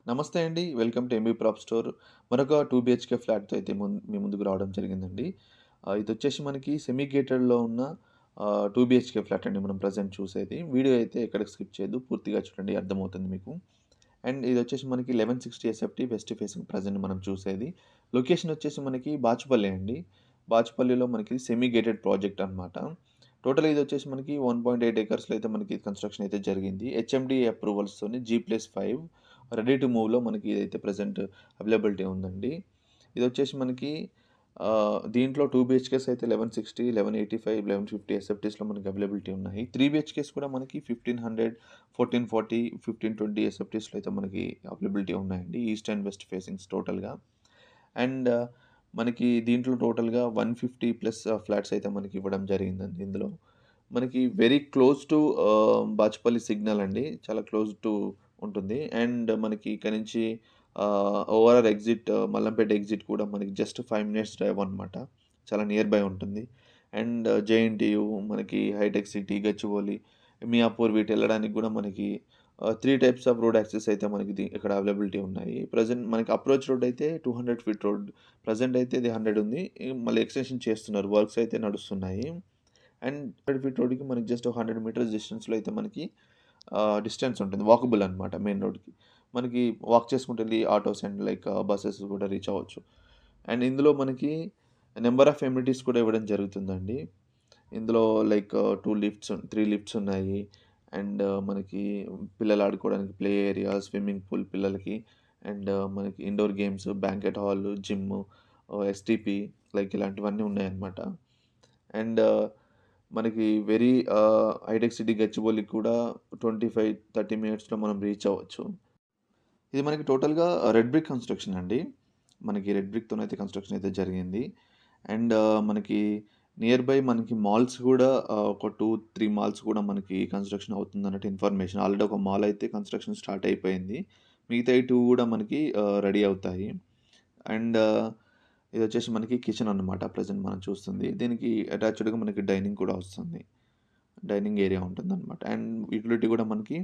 నమస్తే అండి. Welcome to MB prop store. మరొక 2 బీహెచ్‌కే ఫ్లాట్‌తో అయితే మీ ముందుకు రావడం జరిగిందండి. ఇదొచ్చేసి మనకి సెమీ గేటెడ్‌లో ఉన్న 2 బీహెచ్‌కే ఫ్లాట్ అండి మనం ప్రెజెంట్ చూసేది. వీడియో అయితే ఎక్కడికి స్కిప్ చేయొద్దు. పూర్తిగా చూడండి అర్థమవుతుంది మీకు. అండ్ ఇదొచ్చేసి మనకి 1160 ఎస్ఎఫ్టీ వెస్ట్ ఫేసింగ్ ప్రెజెంట్ మనం చూసేది. లొకేషన్ వచ్చేసి మనకి బాచుపల్లి అండి. బాచుపల్లిలో మనకి సెమీ గేటెడ్ ప్రాజెక్ట్ అనమాట. టోటల్‌గా ఇదొచ్చేసి మనకి 1.8 ఎకర్స్‌లో అయితే మనకి కన్‌స్ట్రక్షన్ అయితే జరిగింది. హెచ్ఎండీ అప్రూవల్స్‌తోని జీ+5 రెడీ టు మూవ్‌లో మనకి ఇదైతే ప్రెజెంట్ అవైలబిలిటీ ఉందండి. ఇదొచ్చేసి మనకి దీంట్లో 2 బీహెచ్‌కేస్ అయితే 1160, 1185, 1150 ఎస్ఎఫ్టీస్‌లో మనకి అవైలబిలిటీ ఉన్నాయి. 3 బీహెచ్‌కేస్ కూడా మనకి 1500, 1440, 1520 ఎస్ఎఫ్టీస్‌లో అయితే మనకి అవైలబిలిటీ ఉన్నాయండి. ఈస్ట్ అండ్ వెస్ట్ ఫేసింగ్స్ టోటల్‌గా. అండ్ మనకి దీంట్లో టోటల్‌గా 150 ప్లస్ ఫ్లాట్స్ అయితే మనకి ఇవ్వడం జరిగిందండి ఇందులో. మనకి very close to Bachupally signal అండి. చాలా క్లోజ్ టు ఉంటుంది. అండ్ మనకి ఇక్కడ నుంచి ఓఆర్ఆర్ ఎగ్జిట్ మల్లంపేట ఎగ్జిట్ కూడా మనకి జస్ట్ 5 మినిట్స్ డ్రైవ్ అనమాట. చాలా నియర్ బై ఉంటుంది. అండ్ జేఎన్‌టీయూ, మనకి హైటెక్ సిటీ, గచ్చిబౌలి, మియాపూర్ వీటెళ్ళడానికి గూడా మనకి 3 టైప్స్ ఆఫ్ రోడ్ యాక్సెస్ అయితే మనకి ఇక్కడ అవైలబిలిటీ ఉన్నాయి. ప్రెజెంట్ మనకి అప్రోచ్ రోడ్ అయితే 200 ఫీట్ రోడ్. ప్రెజెంట్ అయితే ఇది 100 ఉంది. మళ్ళీ ఎక్స్‌టెన్షన్ చేస్తున్నారు. వర్క్స్ అయితే నడుస్తున్నాయి. అండ్ 100 ఫీట్ రోడ్‌కి మనకి జస్ట్ 100 మీటర్స్ డిస్టెన్స్‌లో అయితే మనకి డిస్టెన్స్ ఉంటుంది. వాకబుల్ అనమాట మెయిన్ రోడ్‌కి. మనకి వాక్ చేసుకుంటూ ఎళ్లి ఆటోస్ అండ్ లైక్ బసెస్ కూడా రీచ్ అవ్వచ్చు. అండ్ ఇందులో మనకి నంబర్ ఆఫ్ ఎమ్యూనిటీస్ కూడా ఇవ్వడం జరుగుతుందండి. ఇందులో లైక్ 2 లిఫ్ట్స్, 3 లిఫ్ట్స్ ఉన్నాయి. అండ్ మనకి పిల్లలు ఆడుకోవడానికి ప్లే ఏరియా, స్విమ్మింగ్ పూల్ పిల్లలకి అండ్ మనకి indoor games, banquet hall, gym, STP like ఇలాంటివన్నీ ఉన్నాయన్నమాట. అండ్ మనకి వెరీ హైటెక్ సిటీ గచ్చిబౌలికి కూడా 25, 30 మినిట్స్‌లో మనం రీచ్ అవ్వచ్చు. ఇది మనకి టోటల్‌గా రెడ్ బ్రిక్ కన్‌స్ట్రక్షన్ అండి. మనకి రెడ్ బ్రిక్‌తోనైతే కన్‌స్ట్రక్షన్ అయితే జరిగింది. అండ్ మనకి నియర్ బై మనకి మాల్స్ గూడా ఒక 2, 3 మాల్స్ కూడా మనకి కన్‌స్ట్రక్షన్ అవుతుందన్నట్టు ఇన్ఫర్మేషన్. ఆల్రెడీ ఒక మాల్ అయితే కన్‌స్ట్రక్షన్ స్టార్ట్ అయిపోయింది. మిగతాయి 2 గూడా మనకి రెడీ అవుతాయి. అండ్ ఇదొచ్చేసి మనకి కిచెన్ అన్నమాట ప్రెజెంట్ మనం చూస్తుంది. దీనికి అటాచ్డ్‌గా మనకి డైనింగ్ కూడా వస్తుంది. డైనింగ్ ఏరియా ఉంటుందన్నమాట. అండ్ యుటిలిటీ గూడా మనకి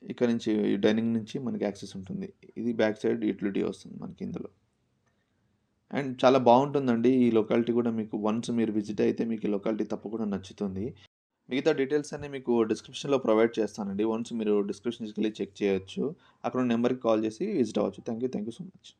ఇక్కడ నుంచి డైనింగ్ నుంచి మనకి యాక్సెస్ ఉంటుంది. ఇది బ్యాక్ సైడ్ యుటిలిటీ వస్తుంది మనకి ఇందులో. అండ్ చాలా బావుంటుందండి. ఈ లొకాలిటీ కూడా మీకు వన్స్ మీరు విజిట్ అయితే మీకు ఈ లొకాలిటీ తప్పకుండా నచ్చుతుంది. మిగతా డీటెయిల్స్ అన్నీ మీకు డిస్క్రిప్షన్‌లో ప్రొవైడ్ చేస్తానండి. వన్స్ మీరు డిస్క్రిప్షన్స్‌కెళ్ళి చెక్ చేయొచ్చు. అక్కడ ఉన్న నంబర్‌కి కాల్ చేసి విజిట్ అవ్వచ్చు. Thank you so much.